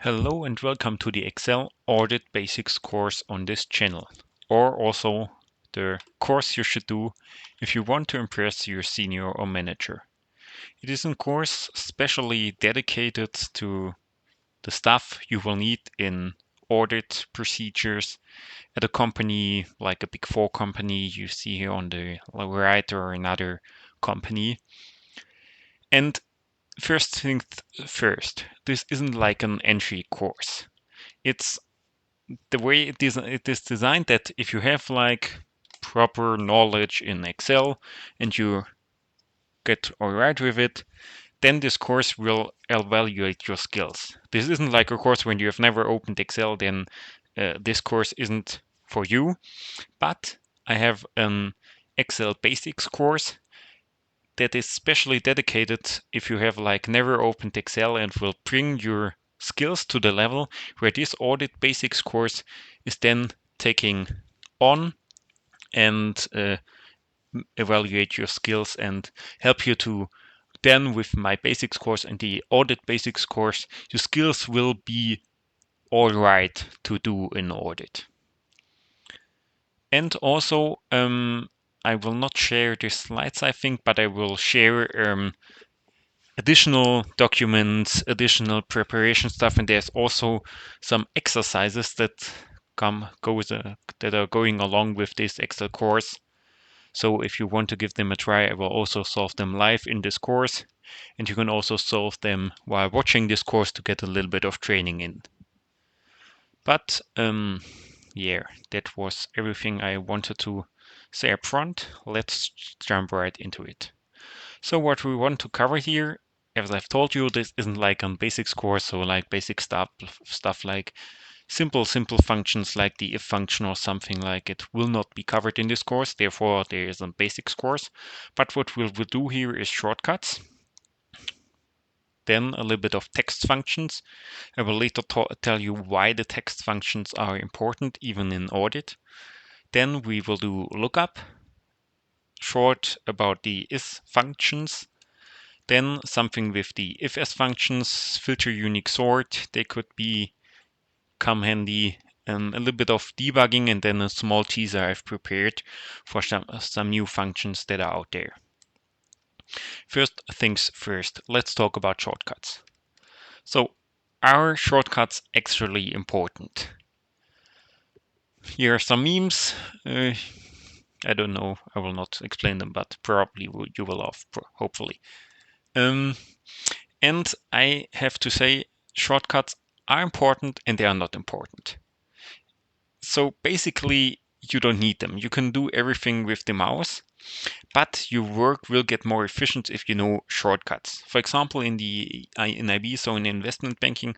Hello and welcome to the Excel Audit Basics course on this channel, or also the course you should do if you want to impress your senior or manager. It is a course specially dedicated to the stuff you will need in audit procedures at a company like a Big 4 company you see here on the right, or another company. And first things first, this isn't like an entry course. It's the way it is designed that if you have like proper knowledge in Excel and you get alright with it, then this course will evaluate your skills. This isn't like a course when you have never opened Excel, then this course isn't for you. But I have an Excel Basics course that is specially dedicated if you have like never opened Excel and will bring your skills to the level where this Audit Basics course is then taking on and evaluate your skills and help you to then with my basics course and the Audit Basics course, your skills will be all right to do in audit. And also, I will not share the slides, I think, but I will share additional documents, additional preparation stuff, and there's also some exercises that that are going along with this Excel course. So if you want to give them a try, I will also solve them live in this course, and you can also solve them while watching this course to get a little bit of training in. But yeah, that was everything I wanted to say up front. Let's jump right into it. So what we want to cover here, as I've told you, this isn't like a basics course, so like basic stuff like simple functions like the if function or something like it will not be covered in this course. Therefore, there is a basics course. But what we'll do here is shortcuts. Then a little bit of text functions. I will later tell you why the text functions are important even in audit. Then we will do lookup, short about the is functions. Then something with the if-else functions, filter, unique, sort. They could come handy. A little bit of debugging, and then a small teaser I've prepared for some new functions that are out there. First things first, let's talk about shortcuts. So, are shortcuts actually important? Here are some memes. I don't know, I will not explain them, but probably you will laugh, hopefully. And I have to say, shortcuts are important and they are not important. So basically, you don't need them. You can do everything with the mouse, but your work will get more efficient if you know shortcuts. For example, in IB, so in investment banking,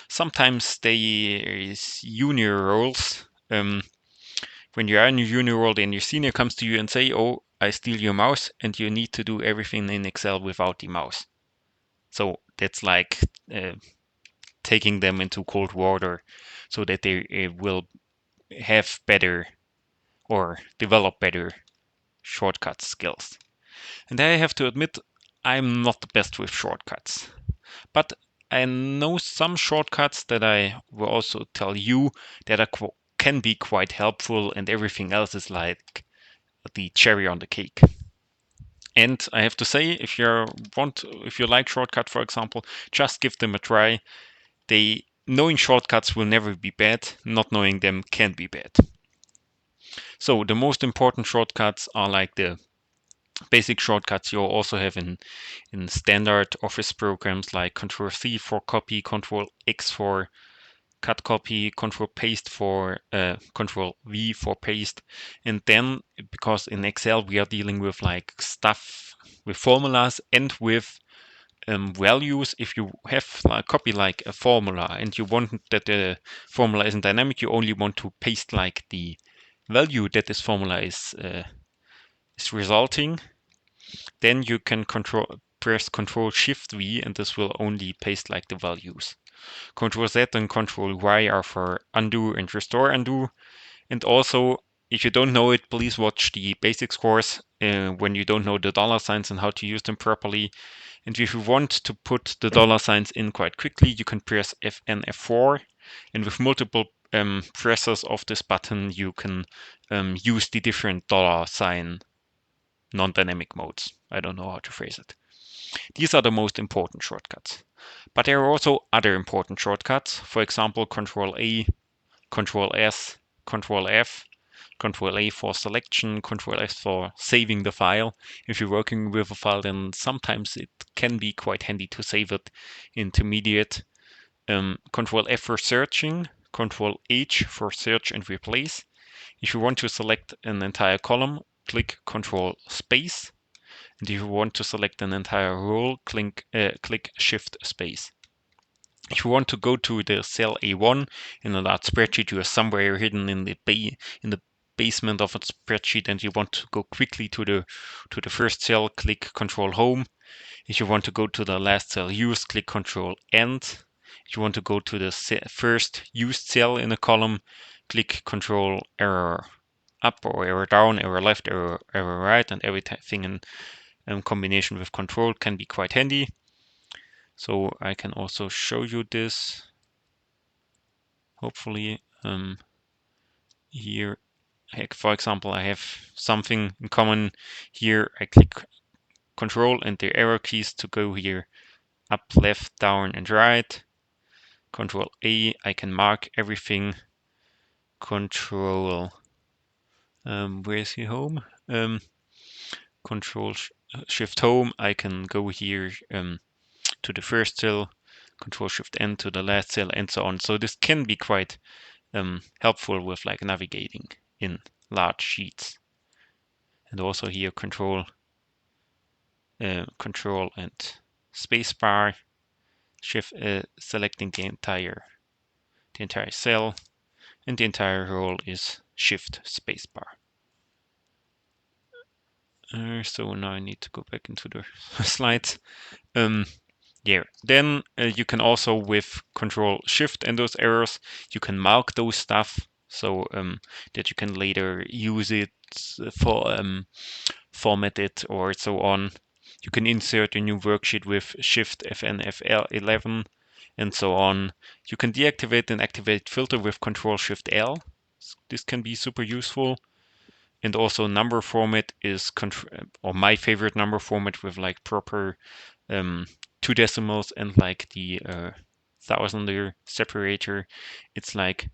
sometimes there is junior roles. When you are in your junior role, then your senior comes to you and say, "Oh, I steal your mouse," and you need to do everything in Excel without the mouse. So that's like taking them into cold water, so that they will have better or develop better shortcut skills. And I have to admit, I'm not the best with shortcuts. But I know some shortcuts that I will also tell you that can be quite helpful, and everything else is like the cherry on the cake. And I have to say, if you like shortcut, for example, just give them a try. Knowing shortcuts will never be bad. Not knowing them can be bad. So the most important shortcuts are like the basic shortcuts you also have in standard Office programs like Control-C for copy, Control-X for cut copy, Control-Paste for Control-V for paste. And then, because in Excel we are dealing with like stuff with formulas and with values, if you have like copy like a formula and you want that the formula isn't dynamic, you only want to paste like the value that this formula is resulting, then you can press Control-Shift-V, and this will only paste like the values. Control-Z and Control-Y are for undo and restore undo. And also, if you don't know it, please watch the basics course when you don't know the dollar signs and how to use them properly. And if you want to put the dollar signs in quite quickly, you can press F F4, and with multiple presses of this button, you can use the different dollar sign non-dynamic modes. I don't know how to phrase it. These are the most important shortcuts. But there are also other important shortcuts. For example, Control A, Control S, Control F, Control A for selection, Control S for saving the file. If you're working with a file, then sometimes it can be quite handy to save it intermediate. Control F for searching, Control H for search and replace. If you want to select an entire column, click Control Space. And if you want to select an entire row, click Shift Space. If you want to go to the cell A1 in a large spreadsheet, you are somewhere hidden in the basement of a spreadsheet, and you want to go quickly to the first cell, click Control Home. If you want to go to the last cell used, click Control End. If you want to go to the first used cell in a column, click Control Arrow up or arrow down, arrow left, arrow right, and everything in combination with Control can be quite handy. So I can also show you this. Hopefully, here, for example, I have something in common here. I click Control and the arrow keys to go here, up, left, down, and right. Control A, I can mark everything. Control, where is he home? Control Shift Home, I can go here to the first cell, Control Shift N to the last cell, and so on. So this can be quite helpful with like navigating in large sheets. And also here Control and spacebar, Shift selecting the entire cell, and the entire row is Shift spacebar. So now I need to go back into the slides. Yeah, then you can also with Control Shift and those arrows, you can mark those stuff so that you can later use it for format it or so on. You can insert a new worksheet with Shift FN F11 and so on. You can deactivate and activate filter with Control Shift L. This can be super useful. And also number format is or my favorite number format with like proper 2 decimals and like the thousander separator. It's like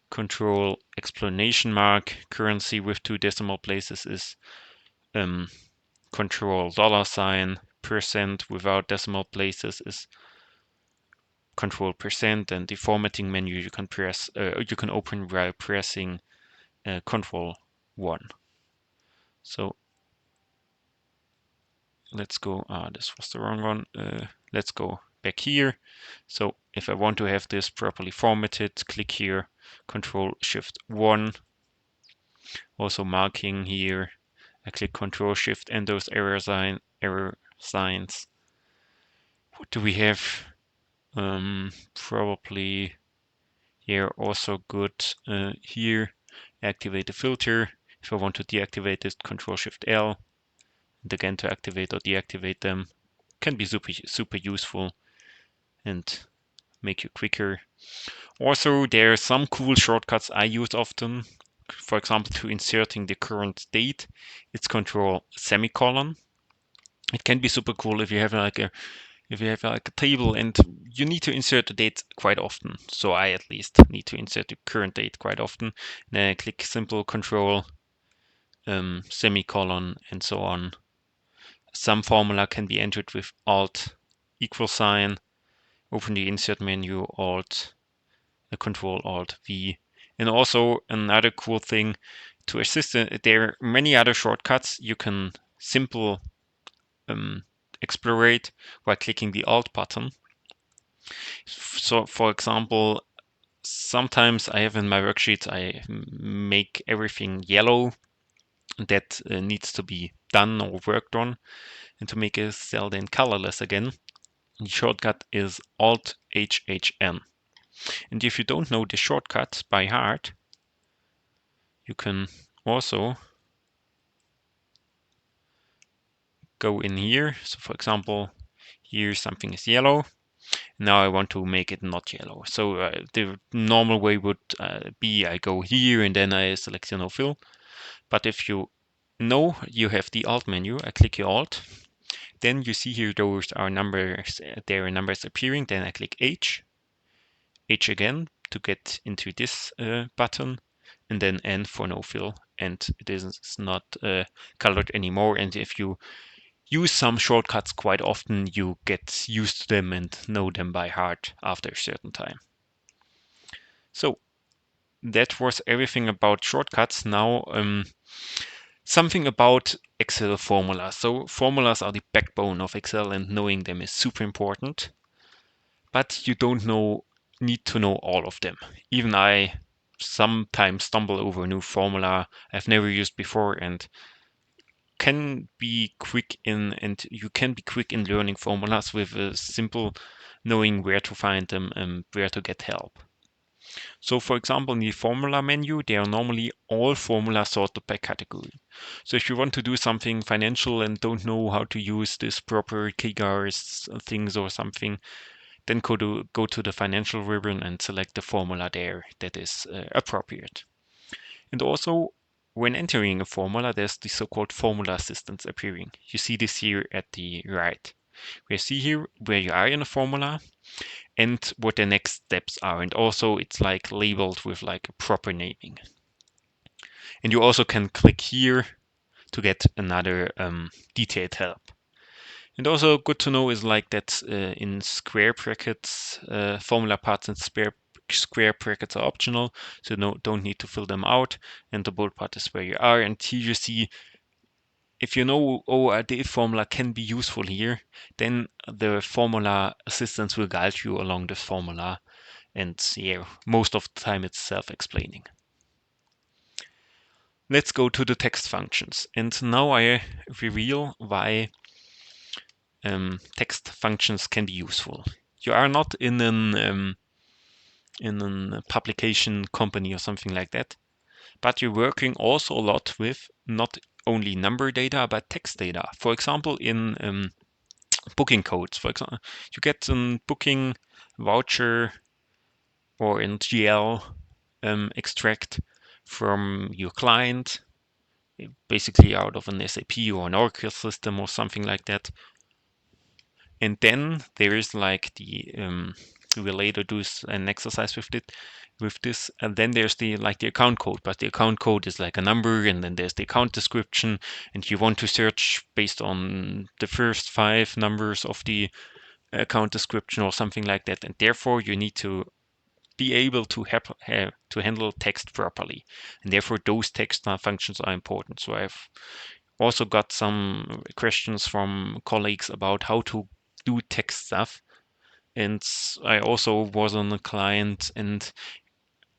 Control explanation mark. Currency with 2 decimal places is Control $sign. Percent without decimal places is Control %, and the formatting menu you can press you can open by pressing Control 1. So let's go, this was the wrong one. Let's go back here. So if I want to have this properly formatted, click here, Control Shift 1. Also marking here, I click Control Shift and those error signs. What do we have? Probably here also good here. Activate the filter. If I want to deactivate it, Control Shift L. And again to activate or deactivate them. Can be super useful and make you quicker. Also, there are some cool shortcuts I use often. For example, to inserting the current date, it's Control semicolon. It can be super cool if you have like a table and you need to insert the date quite often. So I at least need to insert the current date quite often. Then I click simple Control semicolon and so on. Some formula can be entered with Alt =. Open the insert menu, Control Alt V. And also another cool thing to assist, there are many other shortcuts you can simple explorate by clicking the Alt button. So for example, sometimes I have in my worksheets, I make everything yellow that needs to be done or worked on. And to make a cell then colorless again, the shortcut is Alt-HHN. And if you don't know the shortcut by heart, you can also go in here. So for example, Here something is yellow. Now I want to make it not yellow. So the normal way would be I go here and then I select no fill. But if you know you have the Alt menu, I click your Alt. Then you see here those are numbers, there are numbers appearing. Then I click H again to get into this button, and then N for no fill. And it is not colored anymore. And if you use some shortcuts quite often, you get used to them and know them by heart after a certain time. So that was everything about shortcuts. Now something about Excel formulas. So formulas are the backbone of Excel and knowing them is super important, but you don't need to know all of them. Even I sometimes stumble over a new formula I've never used before and can be quick in, and you can be quick in learning formulas with a simple knowing where to find them and where to get help. So for example, in the formula menu, there are normally all formulas sorted by category. So if you want to do something financial and don't know how to use this proper KGARS things or something, then go to the financial ribbon and select the formula there that is appropriate. And also, when entering a formula, there's the so-called formula assistance appearing. You see this here at the right. We see here where you are in a formula and what the next steps are. And also it's like labeled with like a proper naming. And you also can click here to get another detailed help. And also good to know is like that in square brackets, formula parts and square brackets are optional, so don't need to fill them out. And the bold part is where you are. And here you see, if you know, the if formula can be useful here, then the formula assistance will guide you along the formula. And yeah, most of the time it's self-explaining. Let's go to the text functions. And now I reveal why text functions can be useful. You are not in an publication company or something like that, but you're working also a lot with not only number data but text data. For example, in booking codes, for example, you get a booking voucher or in GL extract from your client, basically out of an SAP or an Oracle system or something like that. And then there is like the we will later do an exercise with this, and then there's the account code, but the account code is like a number, and then there's the account description, and you want to search based on the first 5 numbers of the account description or something like that, and therefore you need to be able to handle text properly, and therefore those text functions are important. So I've also got some questions from colleagues about how to do text stuff. And I also was on a client and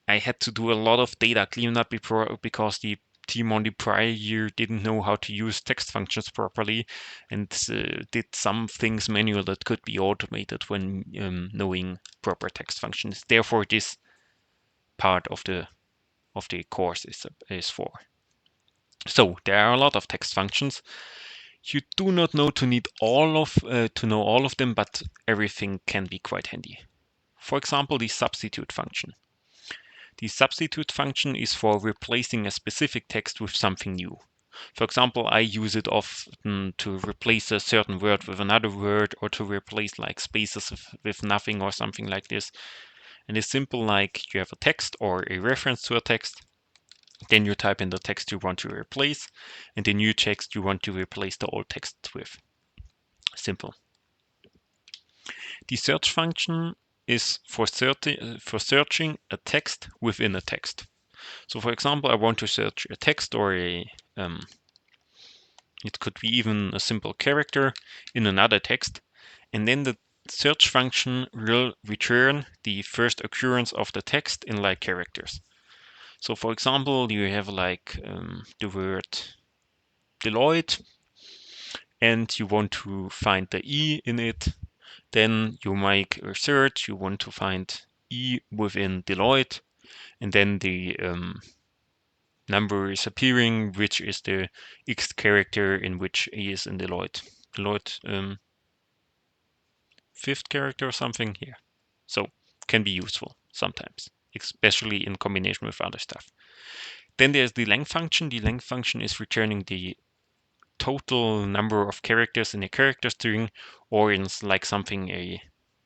I had to do a lot of data cleanup because the team on the prior year didn't know how to use text functions properly and did some things manual that could be automated when knowing proper text functions. Therefore, this part of the course is for. So there are a lot of text functions. You do not know to know all of them, but everything can be quite handy. For example, the substitute function. The substitute function is for replacing a specific text with something new. For example, I use it often to replace a certain word with another word, or to replace like spaces with nothing or something like this. And it's simple, like you have a text or a reference to a text. Then you type in the text you want to replace, and the new text you want to replace the old text with. Simple. The search function is for searching a text within a text. So for example, I want to search a text or it could be even a simple character in another text, and then the search function will return the first occurrence of the text in like characters. So for example, you have like the word Deloitte, and you want to find the E in it. Then you make a search, you want to find E within Deloitte, and then the number is appearing, which is the X character in which E is in Deloitte. Deloitte fifth character or something here. So can be useful sometimes, especially in combination with other stuff. Then there's the length function. The length function is returning the total number of characters in a character string, or in like something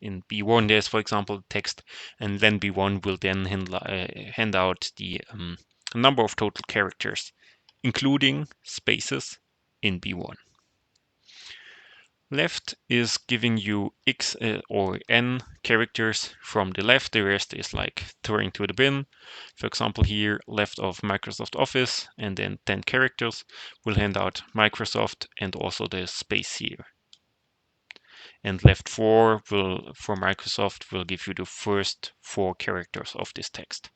in B1 there's, for example, text, and then B1 will then hand out the number of total characters, including spaces in B1. Left is giving you x or n characters from the left. The rest is like throwing to the bin. For example, here left of Microsoft Office and then 10 characters will hand out Microsoft and also the space here. And left 4 will for Microsoft will give you the first 4 characters of this text.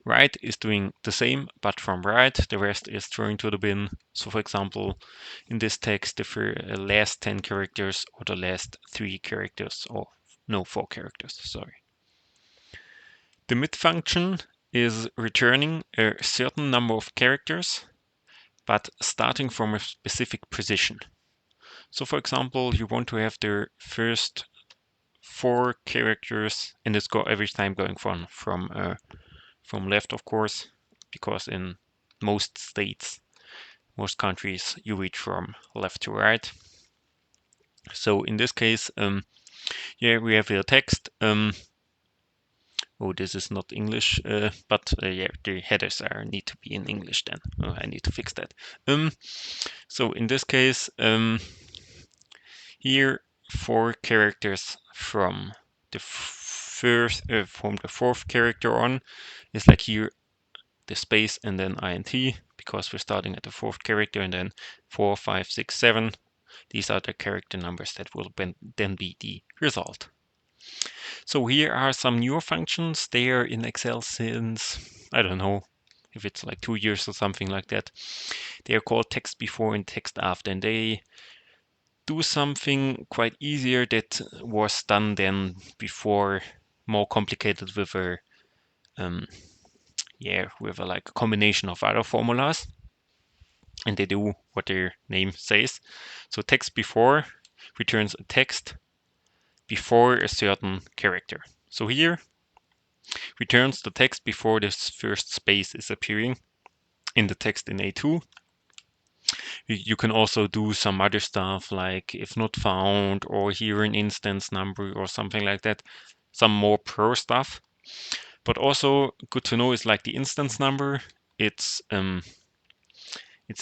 Right is doing the same, but from right, the rest is thrown to the bin. So for example, in this text, the last 10 characters or the last 3 characters, or no, 4 characters, sorry. The mid function is returning a certain number of characters, but starting from a specific position. So for example, you want to have the first 4 characters, and it's every time going from left, of course, because in most states, most countries, you read from left to right. So in this case, yeah, we have the text. Oh, this is not English, but yeah, the headers need to be in English then. Oh, I need to fix that. So in this case, here 4 characters from the fourth character on is like here the space and then int, because we're starting at the 4th character, and then 4, 5, 6, 7. These are the character numbers that will then be the result. So here are some newer functions. They are in Excel since, I don't know if it's like 2 years or something like that. They are called text before and text after, and they do something quite easier that was done then before, more complicated with a like a combination of other formulas, and they do what their name says. So text before returns a text before a certain character. So here returns the text before this first space is appearing in the text in A2. You can also do some other stuff like if not found, or here an instance number or something like that, some more pro stuff. But also good to know is like the instance number. It's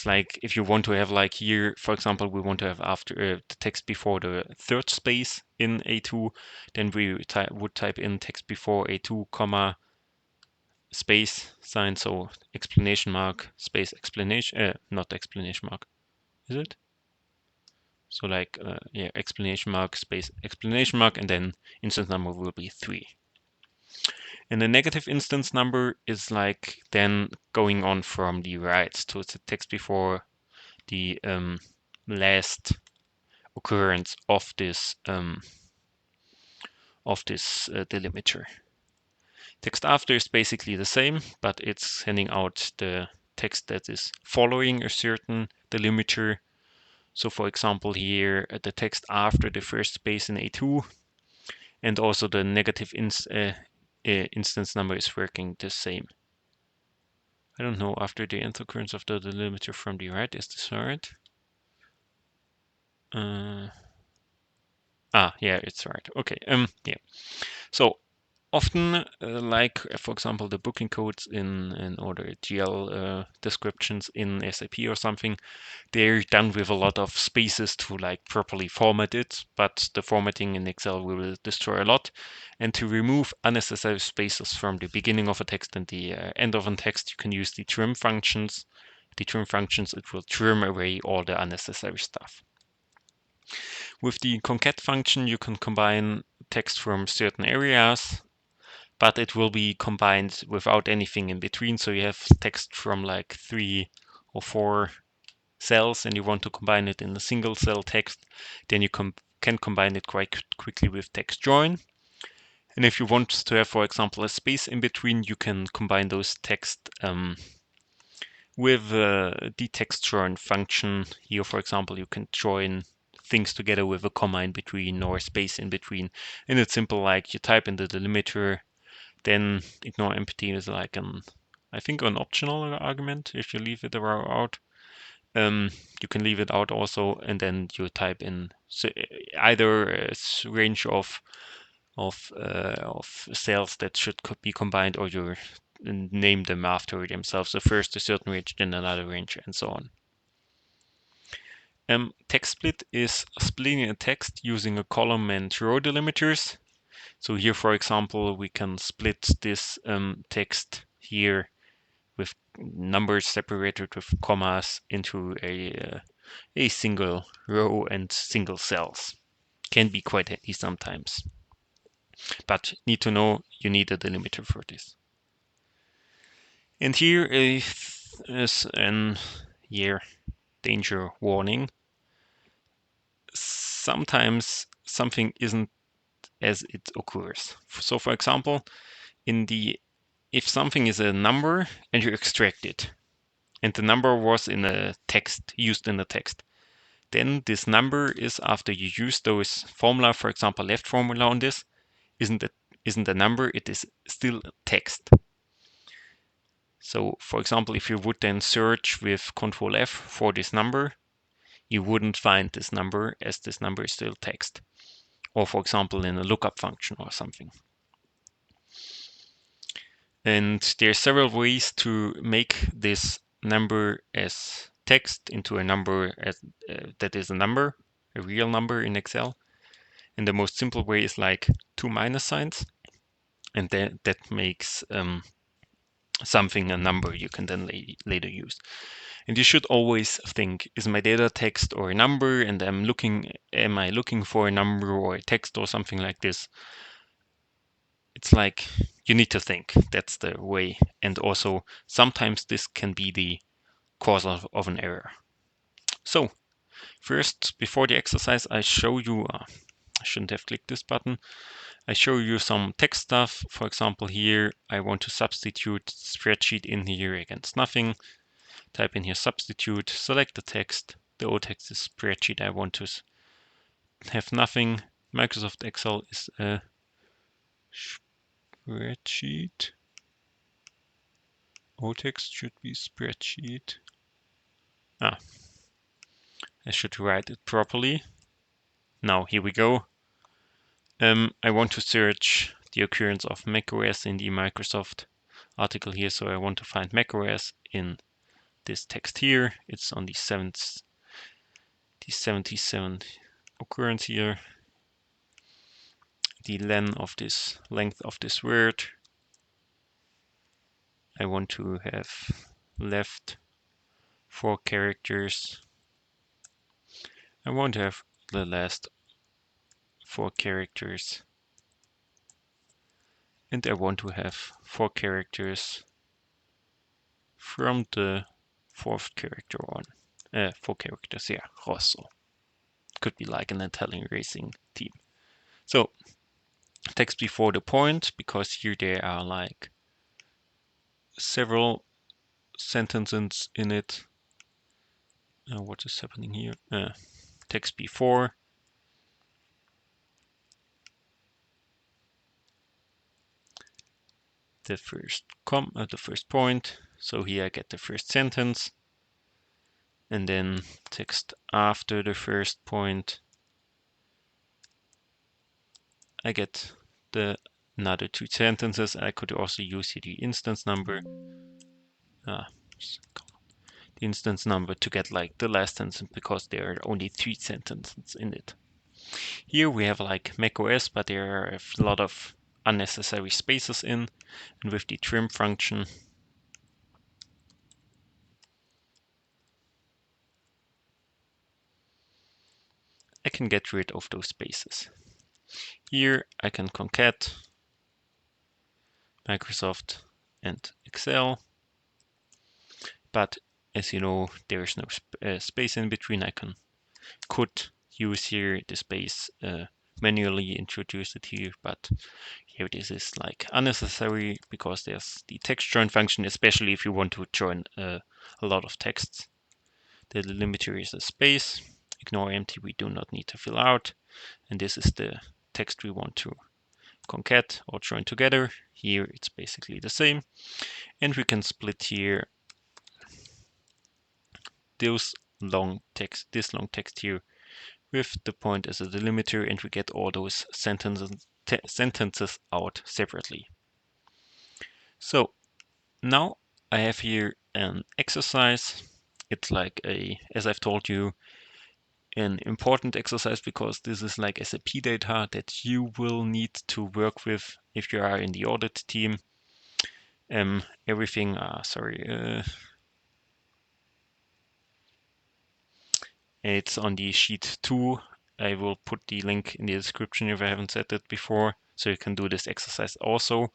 like if you want to have like here, for example, we want to have after the text before the 3rd space in A2, then we would type in text before A2, comma, space sign, so exclamation mark, space explanation, not exclamation mark, is it? So like, yeah, exclamation mark, space explanation mark, and then instance number will be 3. And the negative instance number is like then going on from the right. So it's the text before the last occurrence of this delimiter. Text after is basically the same, but it's sending out the text that is following a certain delimiter. So for example, here the text after the first space in A2, and also the negative instance number is working the same. I don't know, after the nth occurrence of the delimiter from the right, is this right? Yeah, it's right. Okay, yeah. So often, like for example, the booking codes or the GL descriptions in SAP or something, they're done with a lot of spaces to like properly format it, but the formatting in Excel will destroy a lot. And to remove unnecessary spaces from the beginning of a text and the end of a text, you can use the trim functions. The trim functions, it will trim away all the unnecessary stuff. With the concat function, you can combine text from certain areas, but it will be combined without anything in between. So you have text from like 3 or 4 cells and you want to combine it in a single cell text, then you can combine it quite quickly with text join. And if you want to have, for example, a space in between, you can combine those text with the text join function. Here, for example, you can join things together with a comma in between or a space in between. And it's simple, like you type in the delimiter, then ignore empty is like I think an optional argument if you leave it out. You can leave it out also, and then you type in either a range of cells that should be combined, or you name them after themselves. So first a certain range, then another range, and so on. Text split is splitting a text using a column and row delimiters. So here, for example, we can split this text here with numbers separated with commas into a single row and single cells. Can be quite handy sometimes, but need to know you need a delimiter for this. And here is an danger warning. Sometimes something isn't as it occurs. So for example, if something is a number and you extract it, and the number was in a text, used in the text, then this number is, after you use those formula, for example, left formula on this, isn't a number, it is still text. So for example, if you would then search with Control F for this number, you wouldn't find this number, as this number is still text. Or for example, in a lookup function or something. And there are several ways to make this number as text into a number that is a real number in Excel. And the most simple way is like 2 minus signs, and that makes something a number you can then later use. And you should always think, is my data text or a number? And am I looking for a number or a text or something like this? It's like you need to think. That's the way. And also sometimes this can be the cause of an error. So first, before the exercise, I show you, I shouldn't have clicked this button. I show you some text stuff. For example, here I want to substitute spreadsheet in here against nothing. Type in here substitute, select the text. The old text is spreadsheet. I want to have nothing. Microsoft Excel is a spreadsheet. Old text should be spreadsheet. I should write it properly. Now here we go. I want to search the occurrence of macOS in the Microsoft article here. So I want to find macOS in this text here. It's on the 77th occurrence here. The length of this word. I want to have left 4 characters. I want to have the last 4 characters. And I want to have 4 characters from the 4th character on. 4 characters, yeah, Rosso. Could be like an Italian racing team. So text before the point, because here there are like several sentences in it. What is happening here? Text before. The first point. So here I get the first sentence, and then text after the first point. I get the another 2 sentences. I could also use here the instance number. The instance number to get like the last sentence, because there are only 3 sentences in it. Here we have like macOS, but there are a lot of unnecessary spaces in, and with the trim function, I can get rid of those spaces. Here I can concat Microsoft and Excel, but as you know, there is no space in between. I could use here the space, manually introduce it here, but here this is like unnecessary because there's the text join function, especially if you want to join a lot of texts. The delimiter is a space, ignore empty, we do not need to fill out. And this is the text we want to concat or join together. Here it's basically the same. And we can split here this long text here with the point as a delimiter, and we get all those sentences out separately. So now I have here an exercise. It's like as I've told you, an important exercise because this is like SAP data that you will need to work with if you are in the audit team. Everything, it's on the sheet 2. I will put the link in the description if I haven't said that before, so you can do this exercise also.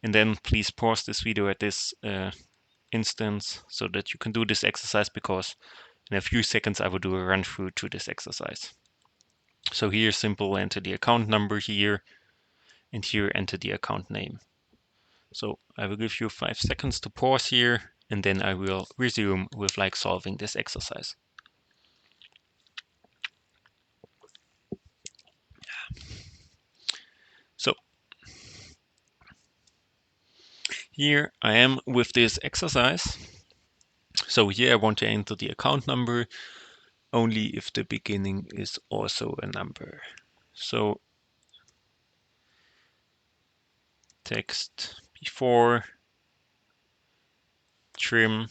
And then please pause this video at this instance so that you can do this exercise, because in a few seconds I will do a run through to this exercise. So here, simple, enter the account number here, and here enter the account name. So I will give you 5 seconds to pause here, and then I will resume with like solving this exercise. So here I am with this exercise. So here I want to enter the account number only if the beginning is also a number. So text before trim.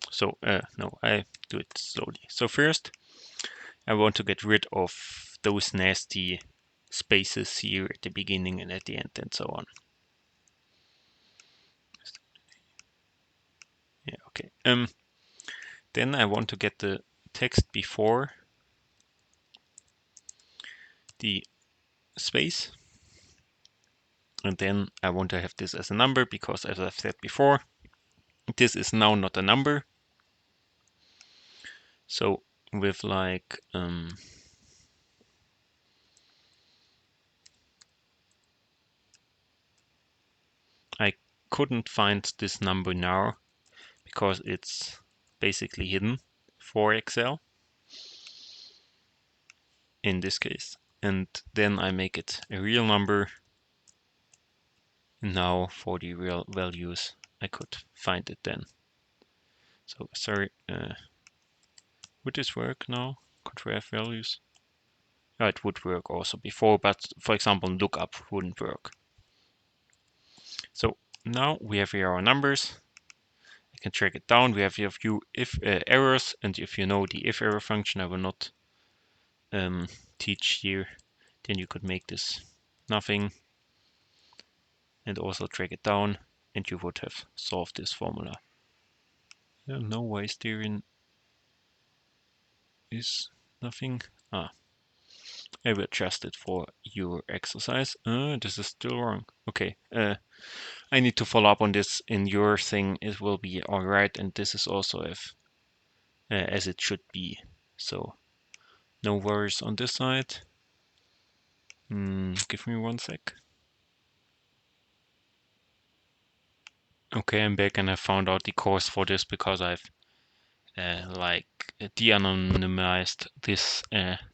So no, I do it slowly. So first I want to get rid of those nasty spaces here at the beginning and at the end and so on. Yeah, okay. Then I want to get the text before the space. And then I want to have this as a number because, as I've said before, this is now not a number. So with like I couldn't find this number now because it's basically hidden for Excel in this case. And then I make it a real number. And now for the real values, I could find it then. So sorry, would this work now? Contrary values? Oh, it would work also before, but for example, lookup wouldn't work. So now we have here our numbers. I can track it down. We have here a few if errors, and if you know the if error function, I will not teach here. Then you could make this nothing, and also track it down, and you would have solved this formula. I don't know why steering is nothing. I will adjust it for your exercise. This is still wrong. Okay. I need to follow up on this in your thing. It will be all right, and this is also as it should be. So no worries on this side. Give me 1 sec. Okay, I'm back and I found out the cause for this because I've like de-anonymized this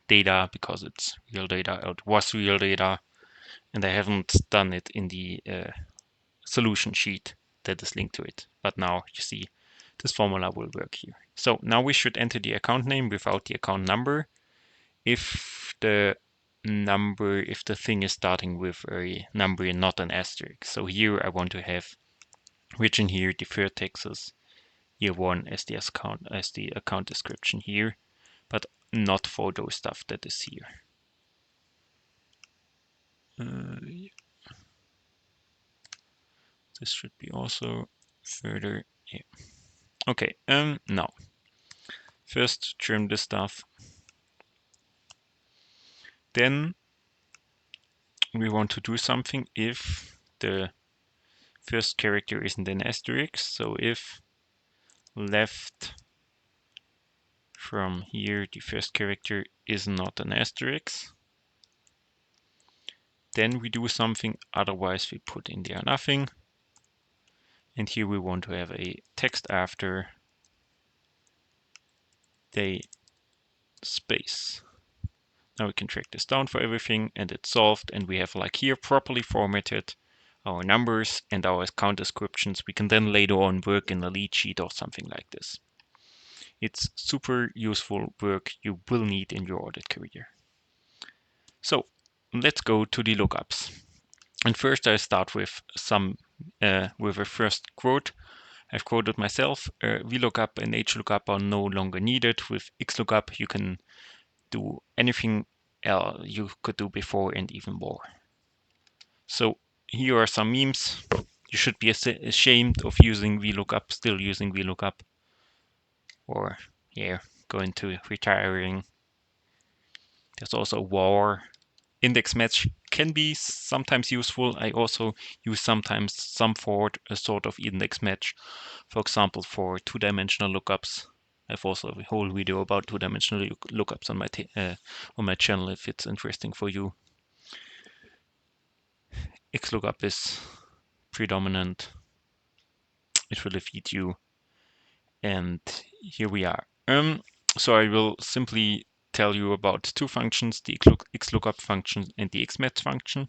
data because it's real data. It was real data, and I haven't done it in the solution sheet that is linked to it. But now you see this formula will work here. So now we should enter the account name without the account number if the thing is starting with a number and not an asterisk. So here I want to have written here deferred taxes year 1 as the account description here, but not for those stuff that is here. Yeah. This should be also further here. Okay, now first trim this stuff. Then we want to do something if the first character isn't an asterisk. So if left from here the first character is not an asterisk, then we do something, otherwise we put in there nothing. And here we want to have a text after day space. Now we can track this down for everything and it's solved, and we have like here properly formatted our numbers and our account descriptions. We can then later on work in a lead sheet or something like this. It's super useful work you will need in your audit career. So let's go to the lookups. And first I start with with a first quote. I've quoted myself. VLOOKUP and HLOOKUP are no longer needed. With XLOOKUP you can do anything you could do before and even more. So here are some memes. You should be ashamed of using VLOOKUP, still using VLOOKUP, or going to retiring. There's also war. Index match can be sometimes useful. I also use sometimes some sort of index match. For example, for two-dimensional lookups. I have also a whole video about two-dimensional lookups on my channel if it's interesting for you. XLOOKUP is predominant. It will defeat you. And here we are. So I will simply tell you about two functions, the XLOOKUP function and the XMatch function.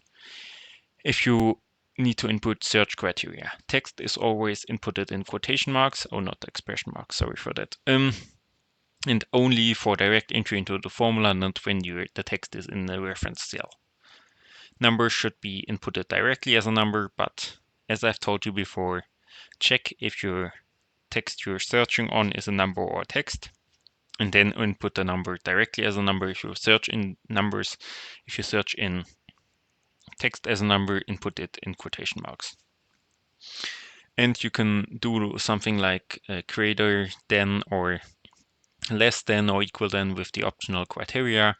If you need to input search criteria, text is always inputted in quotation marks, or not expression marks, sorry for that. And only for direct entry into the formula, not when the text is in the reference cell. Numbers should be inputted directly as a number, but as I've told you before, check if your text you're searching on is a number or text, and then input the number directly as a number. If you search in numbers, if you search in text as a number, input it in quotation marks. And you can do something like greater than or less than or equal than with the optional criteria.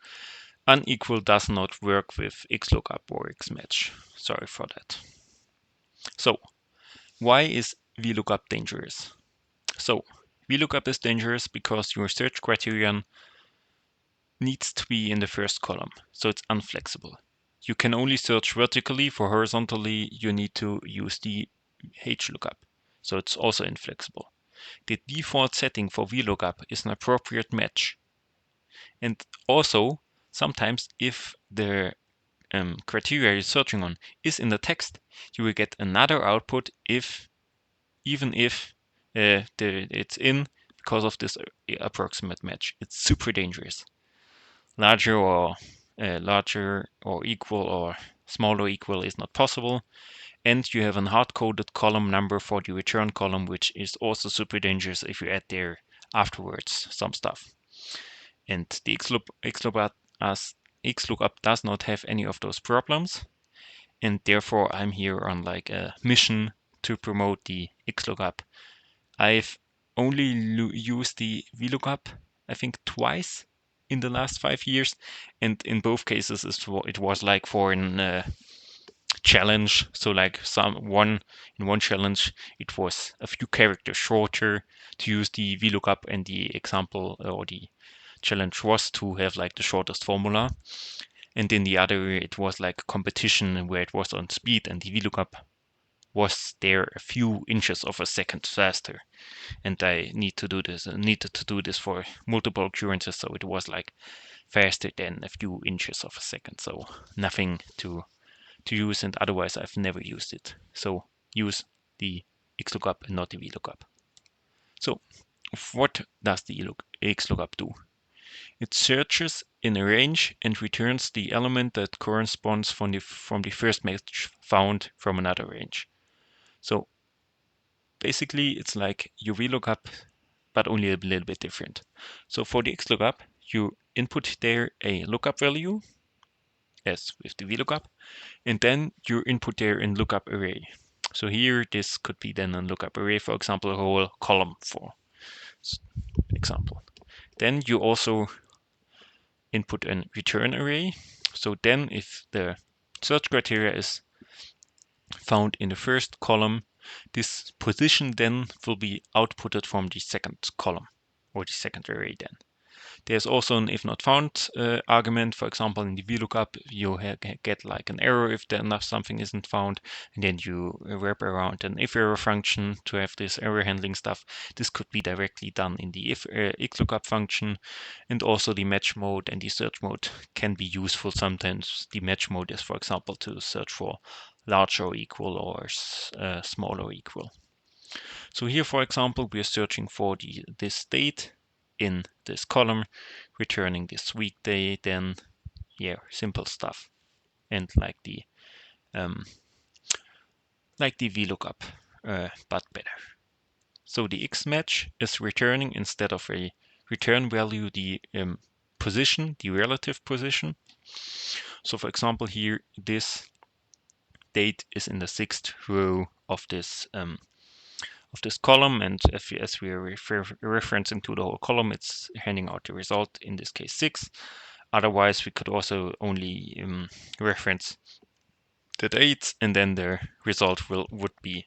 Unequal does not work with XLOOKUP or XMatch. Sorry for that. So why is VLOOKUP dangerous? So VLOOKUP is dangerous because your search criterion needs to be in the first column, so it's unflexible. You can only search vertically. For horizontally, you need to use the HLOOKUP, so it's also inflexible. The default setting for VLOOKUP is an appropriate match. And also, sometimes if the criteria you're searching on is in the text, you will get another output even if it's in because of this approximate match. It's super dangerous. Larger or equal or smaller equal is not possible. And you have a hard-coded column number for the return column, which is also super dangerous if you add there afterwards some stuff. And the XLOOKUP does not have any of those problems. And therefore I'm here on like a mission to promote the XLOOKUP. I've only used the VLOOKUP, I think, twice in the last 5 years, and in both cases it was like for an challenge. So like in one challenge it was a few characters shorter to use the VLOOKUP, and the example or the challenge was to have like the shortest formula. And in the other it was like a competition where it was on speed, and the VLOOKUP was there a few inches of a second faster. And I needed to do this for multiple occurrences, so it was like faster than a few inches of a second. So nothing to use, and otherwise I've never used it. So use the XLOOKUP and not the VLOOKUP. So what does the XLOOKUP do? It searches in a range and returns the element that corresponds from the first match found from another range. So basically it's like your VLOOKUP, but only a little bit different. So for the XLOOKUP, you input there a lookup value, as with the VLOOKUP, and then you input there in lookup array. So here this could be then a lookup array, for example, a whole column for example. Then you also input a return array. So then if the search criteria is found in the first column, this position then will be outputted from the second column or the second array then. There's also an if not found argument. For example, in the VLOOKUP, you get like an error if something isn't found, and then you wrap around an if error function to have this error handling stuff. This could be directly done in the if XLOOKUP function, and also the match mode and the search mode can be useful sometimes. The match mode is, for example, to search for large or equal or small or equal. So here, for example, we are searching for this date in this column, returning this weekday, then yeah, simple stuff. And like the VLOOKUP, but better. So the X match is returning, instead of a return value, the position, the relative position. So for example, here this date is in the 6th row of this column, and as we are referencing to the whole column, it's handing out the result, in this case 6. Otherwise, we could also only reference the dates, and then the result would be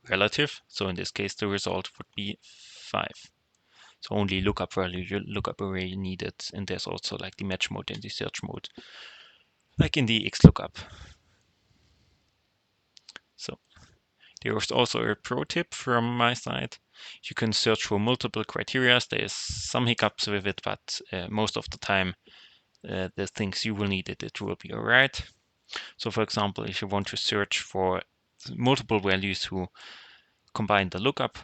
relative. So in this case, the result would be 5. So only lookup value, lookup array needed, and there's also like the match mode and the search mode, like in the XLOOKUP. So there's also a pro tip from my side. You can search for multiple criteria. There's some hiccups with it, but most of the time, the things you will need it will be all right. So for example, if you want to search for multiple values who combine the lookup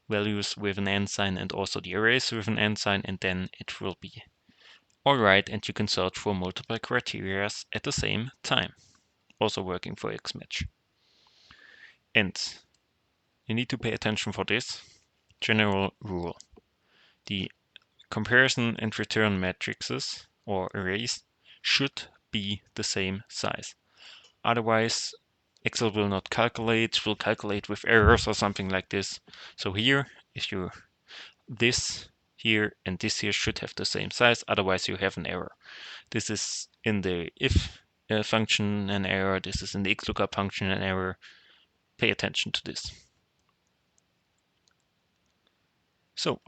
values with an and sign and also the arrays with an and sign, and then it will be all right, and you can search for multiple criteria at the same time, also working for Xmatch. And you need to pay attention for this general rule. The comparison and return matrices or arrays should be the same size. Otherwise, Excel will not calculate, will calculate with errors or something like this. So here, if you this here and this here should have the same size, otherwise you have an error. This is in the if function an error, this is in the XLOOKUP function an error. Pay attention to this. So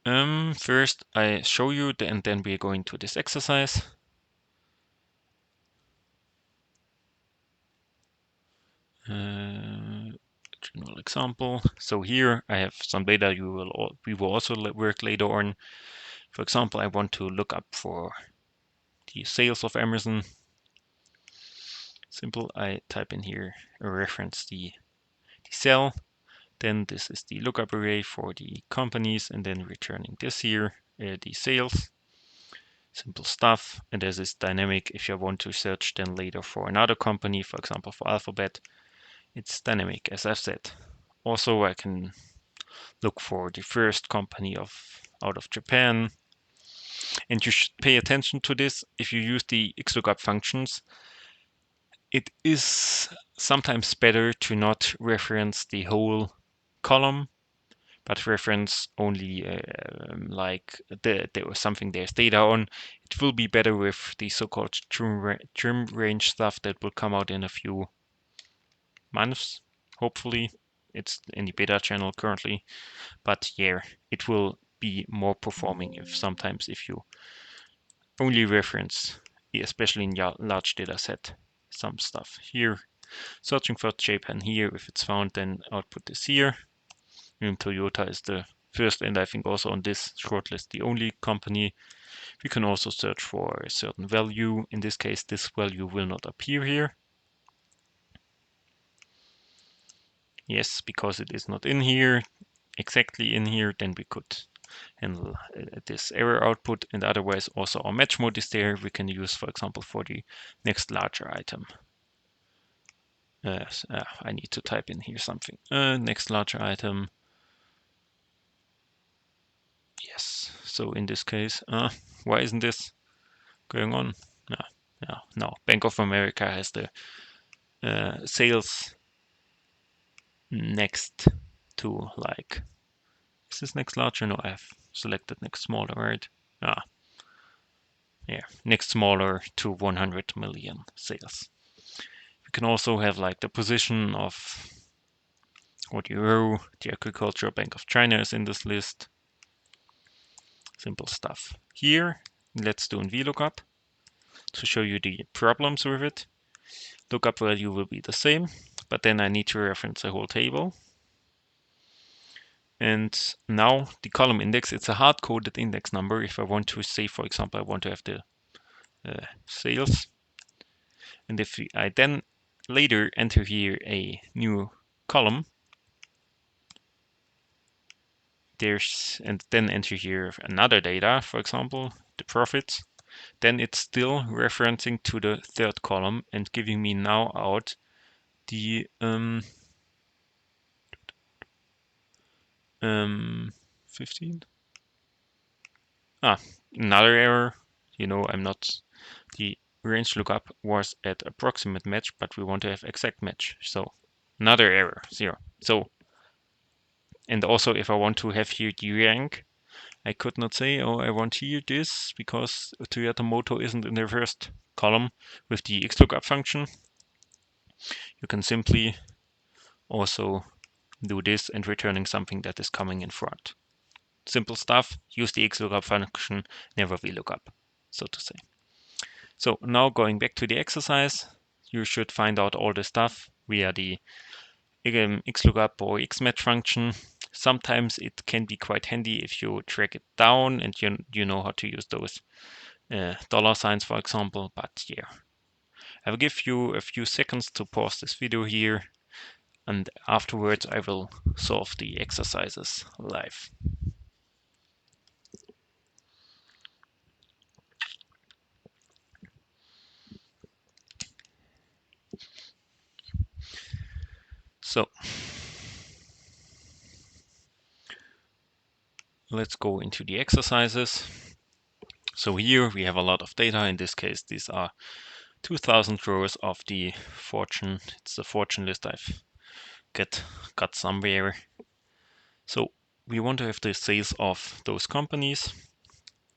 first I show you, and then we're going to this exercise. General example. So here I have some data we will also work later on. For example, I want to look up for the sales of Amazon. Simple, I type in here a reference the cell. Then this is the lookup array for the companies, and then returning this here, the sales. Simple stuff. And this is dynamic. If you want to search then later for another company, for example, for Alphabet, it's dynamic, as I've said. Also, I can look for the first company out of Japan. And you should pay attention to this. If you use the XLOOKUP functions, it is sometimes better to not reference the whole column, but reference only like there was something there's data on. It will be better with the so-called trim range stuff that will come out in a few months, hopefully. It's in the beta channel currently, but yeah, it will be more performing if you only reference, especially in your large data set, some stuff here. Searching for Japan here, if it's found, then output is here. And Toyota is the first, and I think also on this shortlist the only company. We can also search for a certain value. In this case, this value will not appear here. Yes, because it is not in here, exactly in here, then we could handle this error output, and otherwise also our match mode is there. We can use, for example, for the next larger item. I need to type in here something. Next larger item. Yes, so in this case, why isn't this going on? No. Bank of America has the sales next to, like, is this next larger? No, I have selected next smaller, right? Yeah, next smaller to 100 million sales. We can also have like the position of what row. The Agricultural Bank of China is in this list. Simple stuff. Here, let's do an VLOOKUP to show you the problems with it. Lookup value will be the same, but then I need to reference a whole table. And now the column index, it's a hard-coded index number. If I want to say, for example, I want to have the sales. And if I then later enter here a new column, and then enter here another data, for example, the profits, then it's still referencing to the third column and giving me now out the 15. Another error. I'm not, the range lookup was at approximate match, but we want to have exact match. So another error, 0. So, and also if I want to have here the rank, I could not say, oh, I want here this because Toyota Moto isn't in the first column with the XLOOKUP function. You can simply also do this and returning something that is coming in front. Simple stuff, use the XLOOKUP function, never VLOOKUP, so to say. So now going back to the exercise, you should find out all the stuff via the XLOOKUP or XMatch function. Sometimes it can be quite handy if you track it down and you know how to use those dollar signs, for example. But yeah, I will give you a few seconds to pause this video here, and afterwards I will solve the exercises live. So let's go into the exercises. So here we have a lot of data. In this case, these are 2000 rows of the fortune. It's the fortune list I've got somewhere. So we want to have the sales of those companies.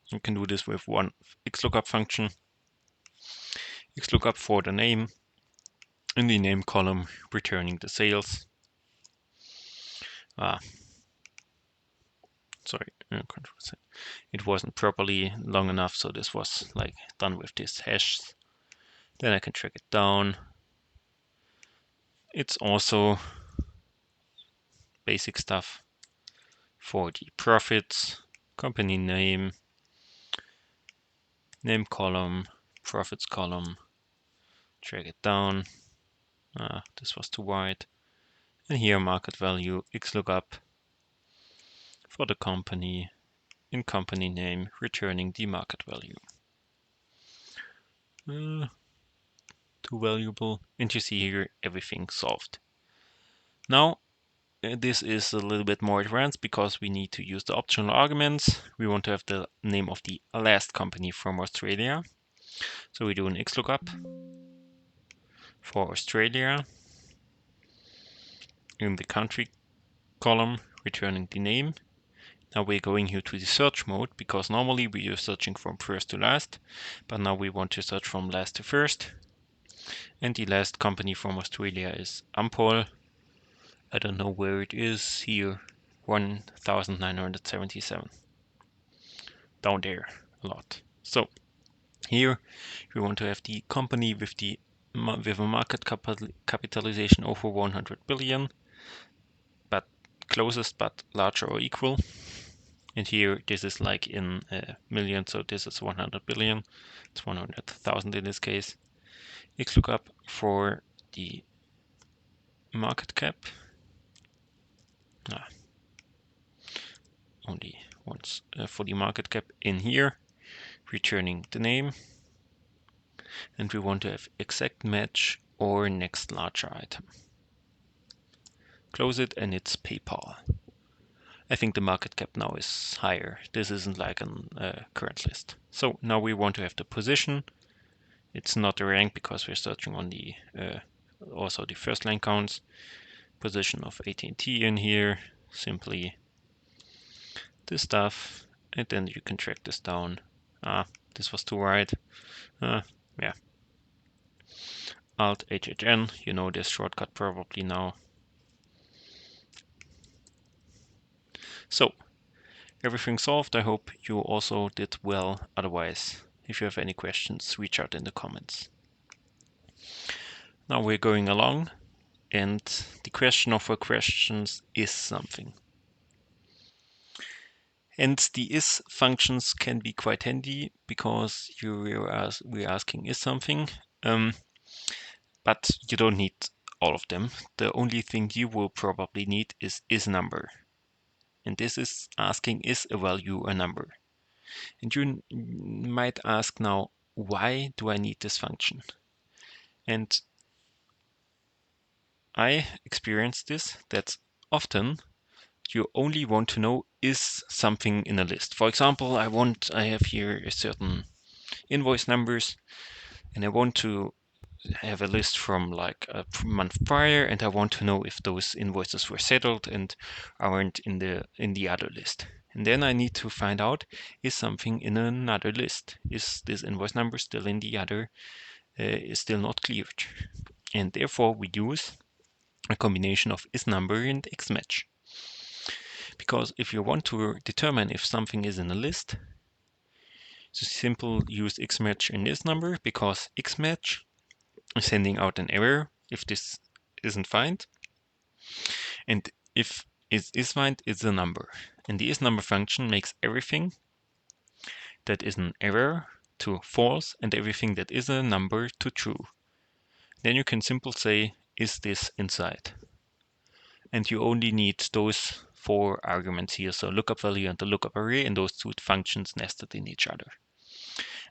You can do this with one XLOOKUP function. XLOOKUP for the name, in the name column, returning the sales. Sorry, it wasn't properly long enough, so this was like done with this hash. Then I can track it down. It's also basic stuff for the profits, company name, name column, profits column, drag it down. This was too wide. And here market value, XLOOKUP for the company, in company name, returning the market value. Too valuable. And you see here everything solved. Now this is a little bit more advanced because we need to use the optional arguments. We want to have the name of the last company from Australia. So we do an XLOOKUP for Australia in the country column, returning the name. Now we're going here to the search mode because normally we are searching from first to last, but now we want to search from last to first. And the last company from Australia is Ampol. I don't know where it is here, 1977. Down there a lot. So here we want to have the company with a market capitalization over 100 billion, but closest but larger or equal. And here this is like in million, so this is 100 billion. It's 100,000 in this case. XLOOKUP for the market cap. Only once for the market cap in here, returning the name. And we want to have exact match or next larger item. Close it, and it's PayPal. I think the market cap now is higher. This isn't like a current list. So now we want to have the position. It's not a rank because we're searching on the also the first line counts. Position of AT&T in here, simply this stuff, and then you can track this down. This was too wide. Yeah. Alt HHN, you know this shortcut probably now. So everything solved. I hope you also did well. Otherwise, if you have any questions, reach out in the comments. Now we're going along, and the question of our questions is something. And the is functions can be quite handy because we're asking is something, but you don't need all of them. The only thing you will probably need is number. And this is asking is a value a number. And you might ask now, why do I need this function? And I experienced this, that often you only want to know is something in a list. For example, I have here a certain invoice numbers, and I want to have a list from like a month prior, and I want to know if those invoices were settled and aren't in the other list. And then I need to find out, is something in another list? Is this invoice number still in the other, is still not cleared? And therefore we use a combination of is number and xmatch. Because if you want to determine if something is in a list, it's simple, use xmatch and is number, because xmatch is sending out an error if this isn't found, and if it is found, it's a number. And the is number function makes everything that is an error to false and everything that is a number to true. Then you can simply say, is this inside? And you only need those 4 arguments here, so lookup value and the lookup array, and those 2 functions nested in each other.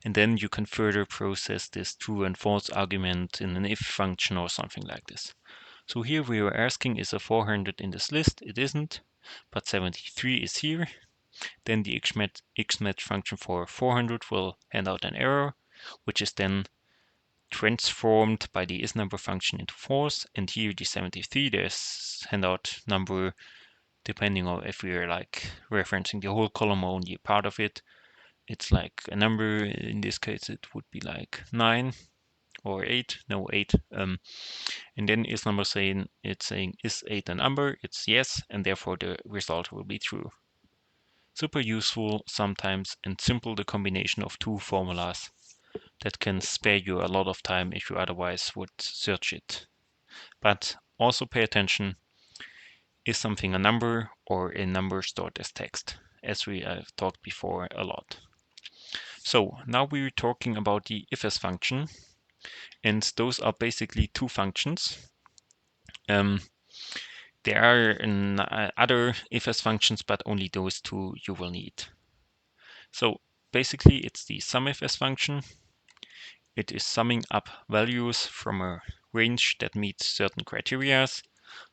And then you can further process this true and false argument in an if function or something like this. So here we are asking, is a 400 in this list? It isn't, but 73 is here. Then the xmatch function for 400 will hand out an error, which is then transformed by the isNumber function into false. And here the 73, there's handout number, depending on if we're like referencing the whole column or only a part of it. It's like a number. In this case, it would be like 9 or 8. No, 8. And then isNumber saying is 8 a number? It's yes, and therefore the result will be true. Super useful sometimes, and simple, the combination of 2 formulas that can spare you a lot of time if you otherwise would search it. But also pay attention, is something a number or a number stored as text, as we have talked before a lot. So now we're talking about the ifs function, and those are basically 2 functions. There are other ifs functions, but only those 2 you will need. So basically it's the SUMIFS function. It is summing up values from a range that meets certain criteria.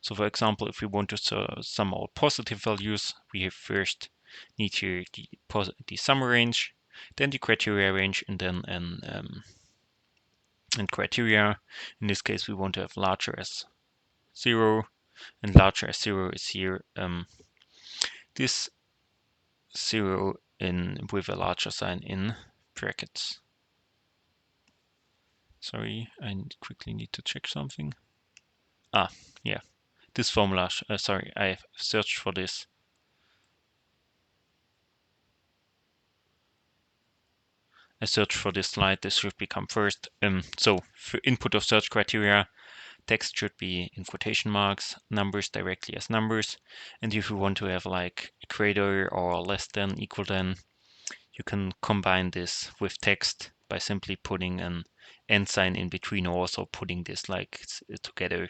So for example, if we want to sum all positive values, we first need here the sum range, then the criteria range, and then and criteria. In this case, we want to have larger as 0, and larger as 0 is here. This 0 with a larger sign in brackets. Sorry, I quickly need to check something. Yeah, this formula, sorry, I searched for this. I searched for this slide, this should become first. So for input of search criteria, text should be in quotation marks, numbers directly as numbers. And if you want to have like greater or less than, equal than, you can combine this with text by simply putting an and sign in between, or also putting this like together.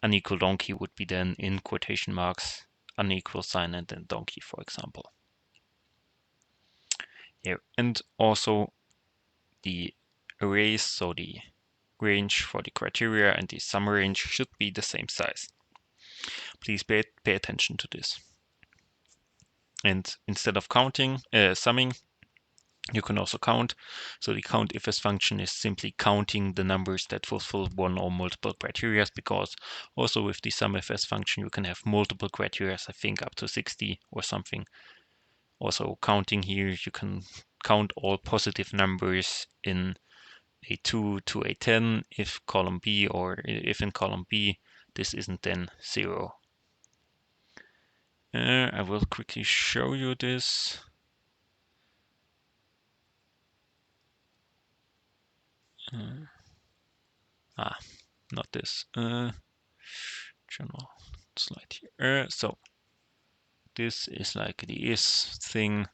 Unequal donkey would be then in quotation marks, unequal sign, and then donkey, for example. Here, and also the arrays, so the range for the criteria and the sum range should be the same size. Please pay attention to this. And instead of summing, you can also count. So the countifs function is simply counting the numbers that fulfill one or multiple criteria, because also with the SUMIFS function, you can have multiple criteria, I think up to 60 or something. Also counting here, you can count all positive numbers in a 2 to a 10 if column B, or if in column B this isn't then 0. I will quickly show you this. Not this. General slide here. So this is like the is thing.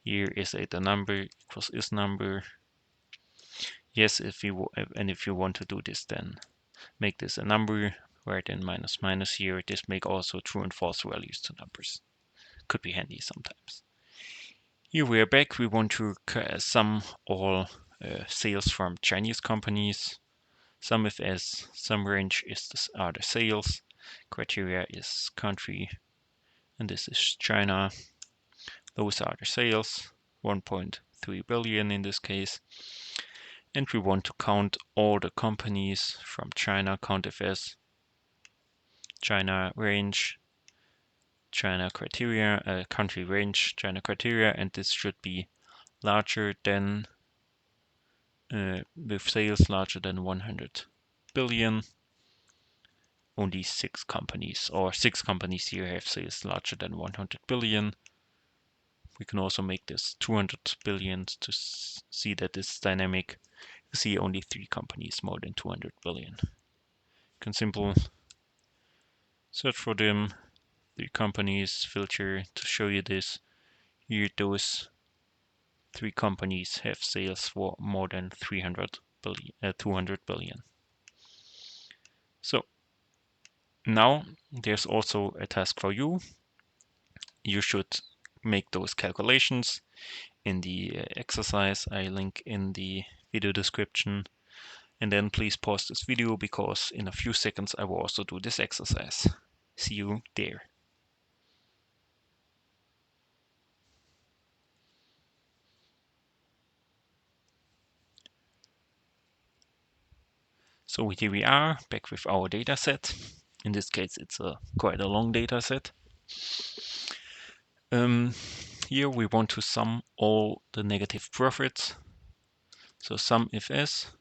Here is a the number equals is number. Yes, if you want to do this, then make this a number, write in minus minus here. This make also true and false values to numbers. Could be handy sometimes. Here we are back. We want to sum all sales from Chinese companies. Sum if s, sum range are the sales, criteria is country, and this is China. Those are the sales, 1.3 billion in this case. And we want to count all the companies from China, count if s, China range, China criteria, country range, China criteria, and this should be larger than, with sales larger than 100 billion. Only 6 companies, or 6 companies here have sales larger than 100 billion. We can also make this 200 billion to see that it's dynamic. You see only 3 companies more than 200 billion. You can simply search for them, 3 companies, filter to show you this. Here those 3 companies have sales for more than 200 billion. So now there's also a task for you. You should make those calculations in the exercise I link in the video description. And then please pause this video because in a few seconds I will also do this exercise. See you there. So here we are back with our data set. In this case, it's quite a long data set. Here we want to sum all the negative profits. So sum if s.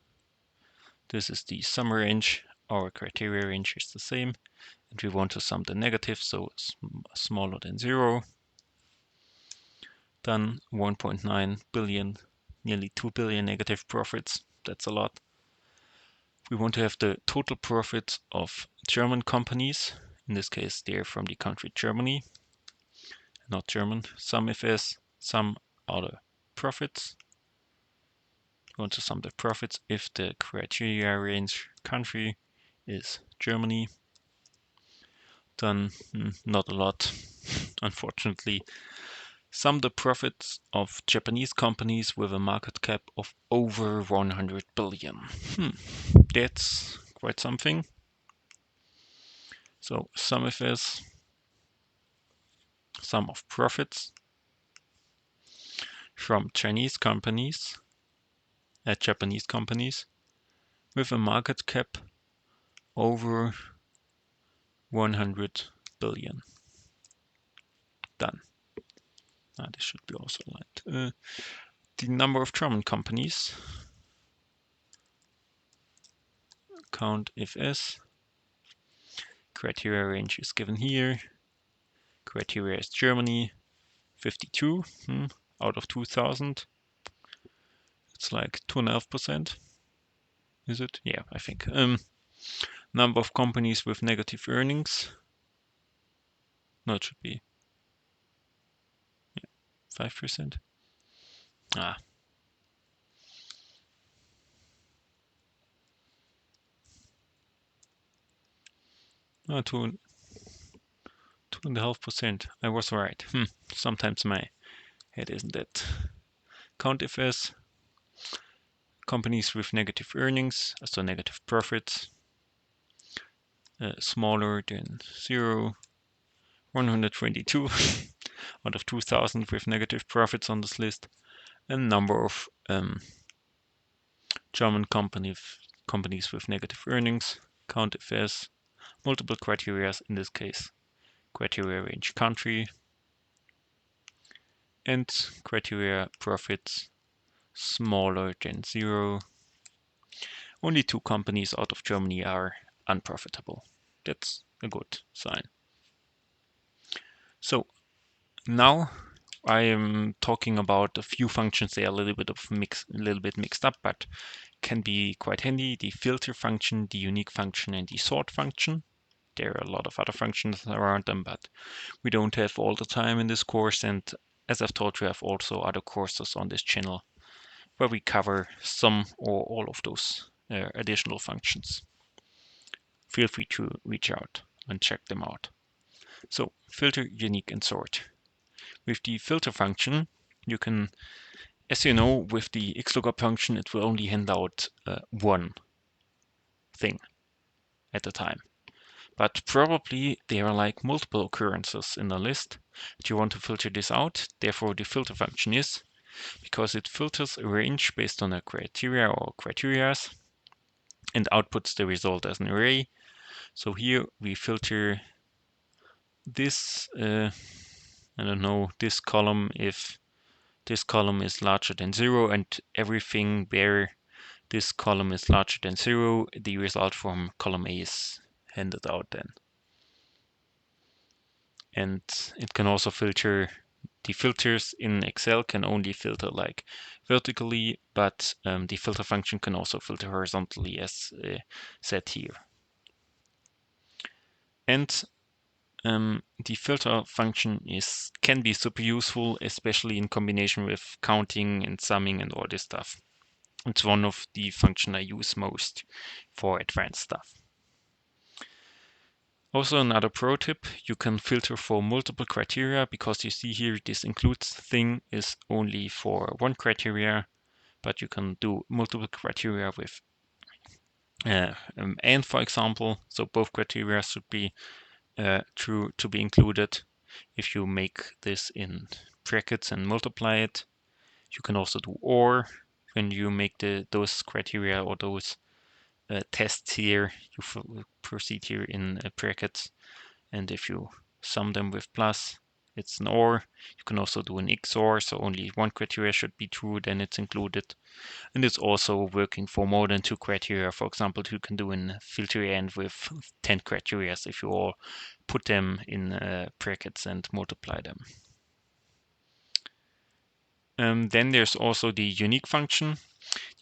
This is the sum range. Our criteria range is the same. And we want to sum the negative, so smaller than 0. Done 1.9 billion, nearly 2 billion negative profits. That's a lot. We want to have the total profits of German companies. In this case, they're from the country Germany, not German. Sum if s, sum other profits. We want to sum the profits if the criteria range country is Germany. Done, not a lot, unfortunately. Sum the profits of Japanese companies with a market cap of over 100 billion. That's quite something. So sum if s, sum of profits from Japanese companies with a market cap over 100 billion. Done. This should be also aligned. The number of German companies. Count if s. Criteria range is given here. Criteria is Germany, 52 out of 2,000. It's like 2.5%. Is it? Yeah, I think. Number of companies with negative earnings. No, it should be 5%. 2.5%. I was right. Sometimes my head isn't that. Count if s. Companies with negative earnings, so negative profits, smaller than 0. 122 out of 2,000 with negative profits on this list. And number of German companies with negative earnings. Count if s. Multiple criteria in this case. Criteria range country. And criteria profits smaller than 0. Only 2 companies out of Germany are unprofitable. That's a good sign. So now I am talking about a few functions. They are a little bit mixed up, but can be quite handy. The filter function, the unique function, and the sort function. There are a lot of other functions around them, but we don't have all the time in this course. And as I've told you, I have also other courses on this channel where we cover some or all of those additional functions. Feel free to reach out and check them out. So filter, unique, and sort. With the filter function, you can, as you know, with the XLOOKUP function, it will only hand out one thing at a time. But probably there are like multiple occurrences in the list. Do you want to filter this out? Therefore, the filter function is, because it filters a range based on a criteria or criterias and outputs the result as an array. So here we filter this, I don't know, this column if this column is larger than 0, and everything where this column is larger than 0, the result from column A is handed out then. And it can also filter, the filters in Excel can only filter like vertically, but the filter function can also filter horizontally as said here. And the filter function can be super useful, especially in combination with counting and summing and all this stuff. It's one of the functions I use most for advanced stuff. Also, another pro tip, you can filter for multiple criteria, because you see here this includes thing is only for one criteria, but you can do multiple criteria with and, for example, so both criteria should be true to be included. If you make this in brackets and multiply it, you can also do or when you make those criteria or those tests here, you proceed here in brackets, and if you sum them with plus, it's an or. You can also do an XOR, so only one criteria should be true, then it's included. And it's also working for more than 2 criteria. For example, you can do a filter and with 10 criteria if you all put them in brackets and multiply them. Then there's also the unique function.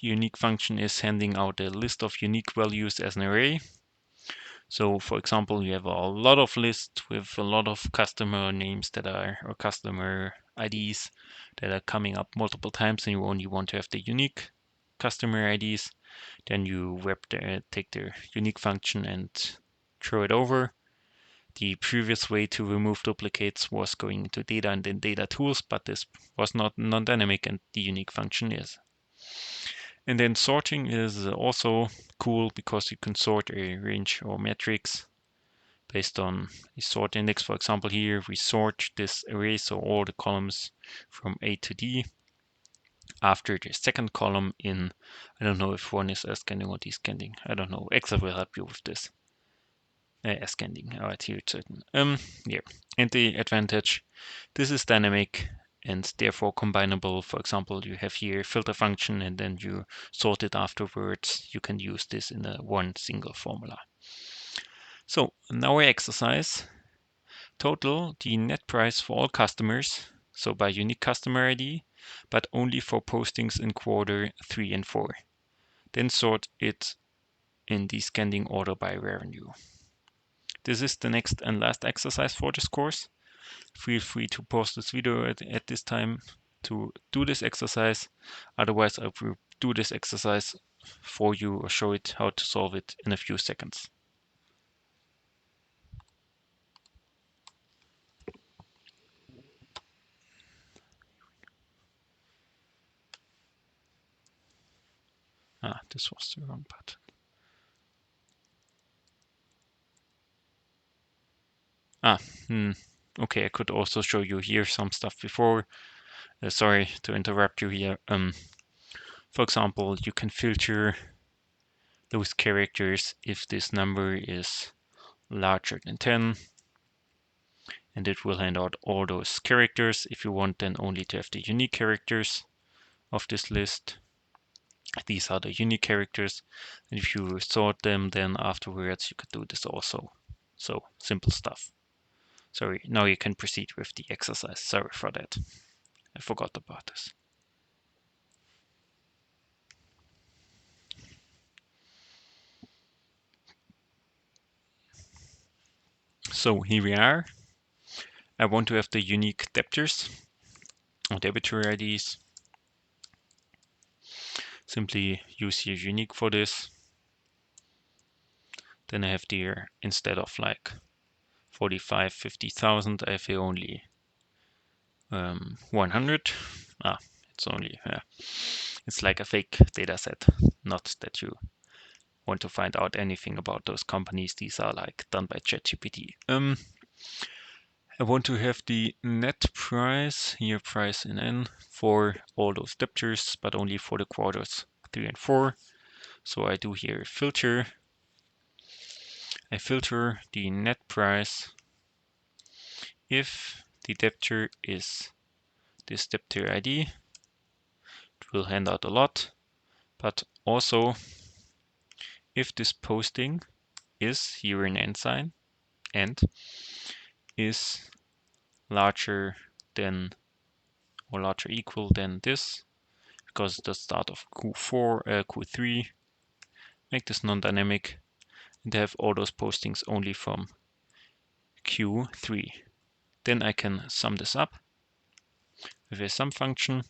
The unique function is handing out a list of unique values as an array. So for example, you have a lot of lists with a lot of customer names that are, or customer IDs that are coming up multiple times, and you only want to have the unique customer IDs. Then you take the unique function and throw it over. The previous way to remove duplicates was going into data and then data tools, but this was not non-dynamic and the unique function is. And then sorting is also cool because you can sort a range or matrix based on a sort index. For example, here we sort this array, so all the columns from A to D. After the second column in, I don't know if one is ascending or descending. I don't know. Excel will help you with this. Ascending. All right, here it's certain. Yeah. And the advantage, this is dynamic and therefore combinable. For example, you have here filter function and then you sort it afterwards. You can use this in one single formula. So now our exercise. Total the net price for all customers, so by unique customer ID, but only for postings in quarter 3 and 4. Then sort it in descending order by revenue. This is the next and last exercise for this course. Feel free to pause this video at this time to do this exercise. Otherwise, I will do this exercise for you or show it how to solve it in a few seconds. This was the wrong button. Okay, I could also show you here some stuff before. Sorry to interrupt you here. For example, you can filter those characters if this number is larger than 10, and it will hand out all those characters. If you want then only to have the unique characters of this list, these are the unique characters, and if you sort them then afterwards you could do this also. So simple stuff. Sorry, now you can proceed with the exercise. Sorry for that. I forgot about this. So here we are. I want to have the unique debtors or debitor IDs. Simply use here unique for this. Then I have here, instead of like 45, 50,000, I have here only 100. It's only, it's like a fake data set. Not that you want to find out anything about those companies. These are like done by ChatGPT. I want to have the net price, here price in N, for all those debtors, but only for the quarters 3 and 4. So I do here filter. I filter the net price if the debtor is this debtor ID. It will hand out a lot, but also if this posting is here in N sign and is larger than or larger equal than this, because it's the start of Q3, make this non-dynamic and have all those postings only from Q3. Then I can sum this up with a sum function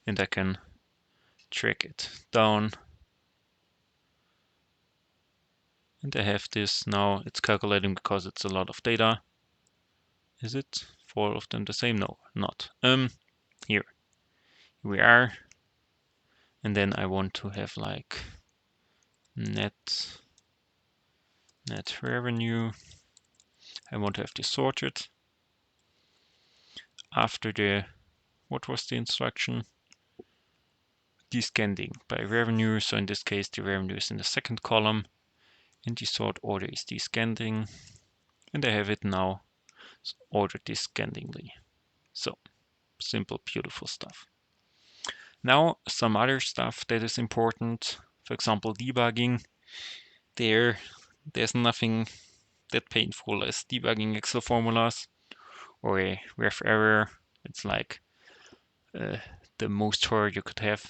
and I can drag it down. And I have this now, it's calculating because it's a lot of data. Is it for all of them the same? No, not. Here we are. And then I want to have like net revenue. I want to have this sorted. After the, what was the instruction? Descending by revenue. So in this case, the revenue is in the second column and the sort order is descending. And I have it now ordered descendingly. So simple, beautiful stuff. Now some other stuff that is important. For example, debugging. There's nothing that painful as debugging Excel formulas or a ref error. It's like the most horror you could have.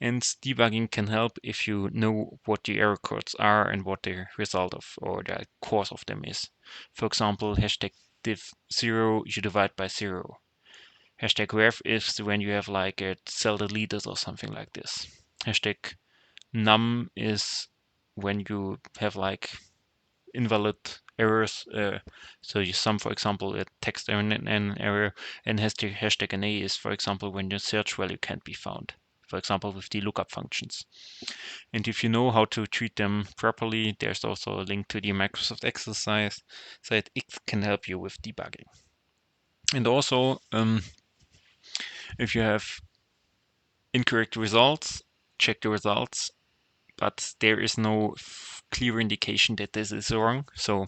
And debugging can help if you know what the error codes are and what the result of or the cause of them is. For example, hashtag div0 you divide by 0. Hashtag ref is when you have like a cell deleted or something like this. Hashtag num is when you have like invalid errors. So you sum, for example, a text an error, and hashtag NA is, for example, when your search value can't be found. For example, with the lookup functions. And if you know how to treat them properly, there's also a link to the Microsoft exercise, so it can help you with debugging. And also, if you have incorrect results, check the results, but there is no clear indication that this is wrong. So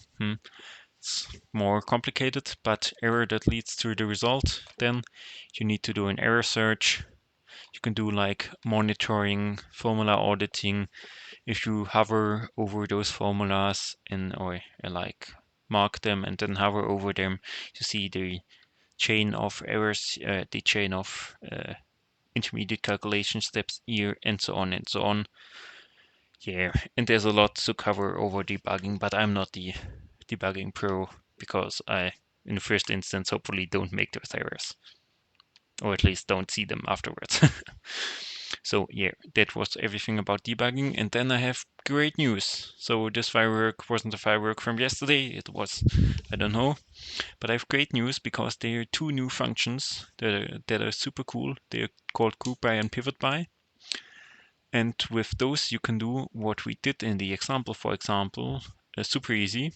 it's more complicated, but error that leads to the result, then you need to do an error search. You can do like monitoring, formula auditing. If you hover over those formulas or like mark them and then hover over them, you see the chain of errors, the chain of intermediate calculation steps here, and so on and so on. Yeah, and there's a lot to cover over debugging, but I'm not the debugging pro because I, in the first instance, hopefully don't make those errors, or at least don't see them afterwards. So yeah, that was everything about debugging. And then I have great news. So this firework wasn't a firework from yesterday. It was, I don't know, but I have great news because there are two new functions that are super cool. They're called GROUPBY and PIVOTBY. And with those, you can do what we did in the example, for example, super easy.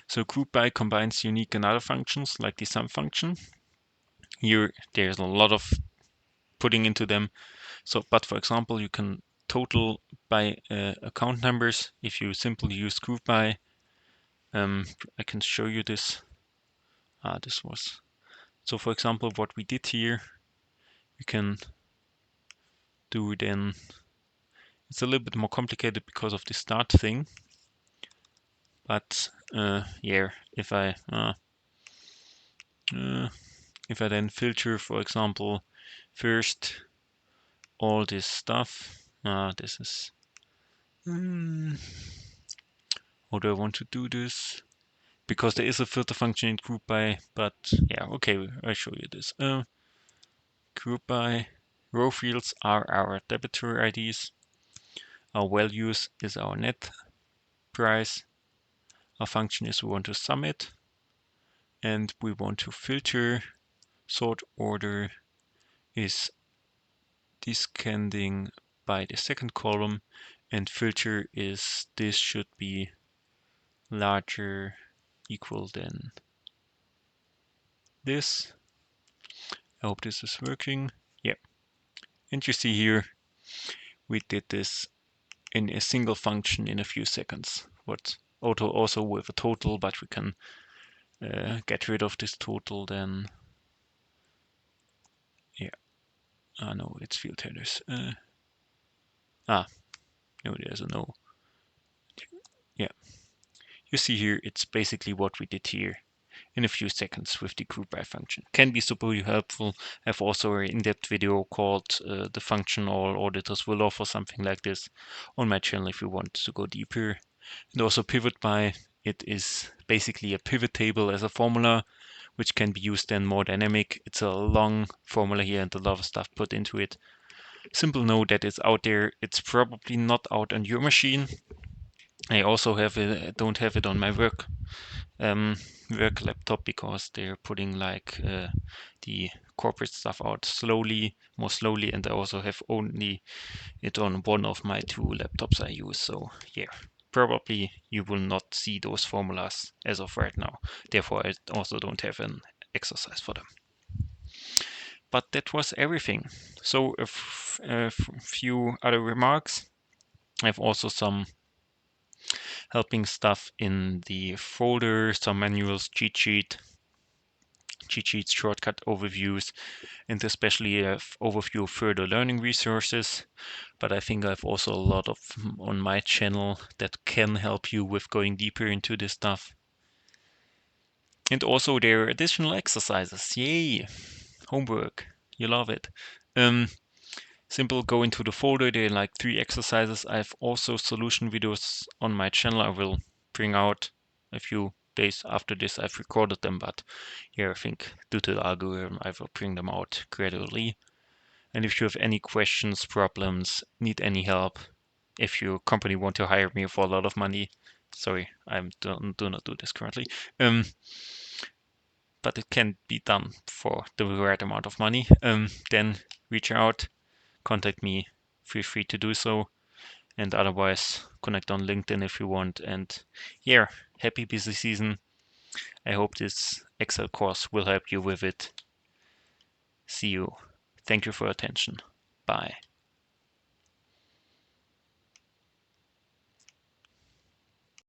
So GROUPBY combines unique and other functions like the sum function. Here, there's a lot of putting into them. So, but for example, you can total by account numbers if you simply use GROUPBY. I can show you this. This was, so for example, what we did here, we can do then, it's a little bit more complicated because of the start thing, but yeah, if I then filter, for example, first all this stuff. This is how do I want to do this? Because there is a filter function in GROUPBY, but yeah, okay, I'll show you this. GROUPBY row fields are our debitor IDs. Our values is our net price. Our function is we want to sum it, and we want to filter. Sort order is descending by the second column, and filter is this should be larger equal than this. I hope this is working. Yeah. And you see here, we did this in a single function in a few seconds. What auto also with a total, but we can get rid of this total then. Yeah. No, it's field headers. No, there's a no. Yeah. You see here, it's basically what we did here in a few seconds with the GROUPBY function. Can be super helpful. I have also an in-depth video called the function all auditors will offer, something like this, on my channel if you want to go deeper. And also PIVOTBY, it is basically a pivot table as a formula, which can be used then more dynamic. It's a long formula here and a lot of stuff put into it. Simple note that it's out there. It's probably not out on your machine. I also don't have it on my work laptop because they're putting like the corporate stuff out more slowly, and I also have only it on one of my two laptops I use. So yeah, probably you will not see those formulas as of right now. Therefore, I also don't have an exercise for them. But that was everything. So a few other remarks. I have also some helping stuff in the folder, some manuals, cheat sheets, shortcut overviews, and especially an overview of further learning resources. But I think I have also a lot of on my channel that can help you with going deeper into this stuff. And also there are additional exercises. Yay! Homework. You love it. Simple, go into the folder. There are like 3 exercises. I have also solution videos on my channel. I will bring out a few days after this. I've recorded them, but here I think due to the algorithm, I will bring them out gradually. And if you have any questions, problems, need any help, if your company want to hire me for a lot of money, sorry, I do not do this currently, but it can be done for the right amount of money, then reach out, contact me, feel free to do so. And otherwise, connect on LinkedIn if you want. And yeah, happy busy season. I hope this Excel course will help you with it. See you. Thank you for your attention. Bye.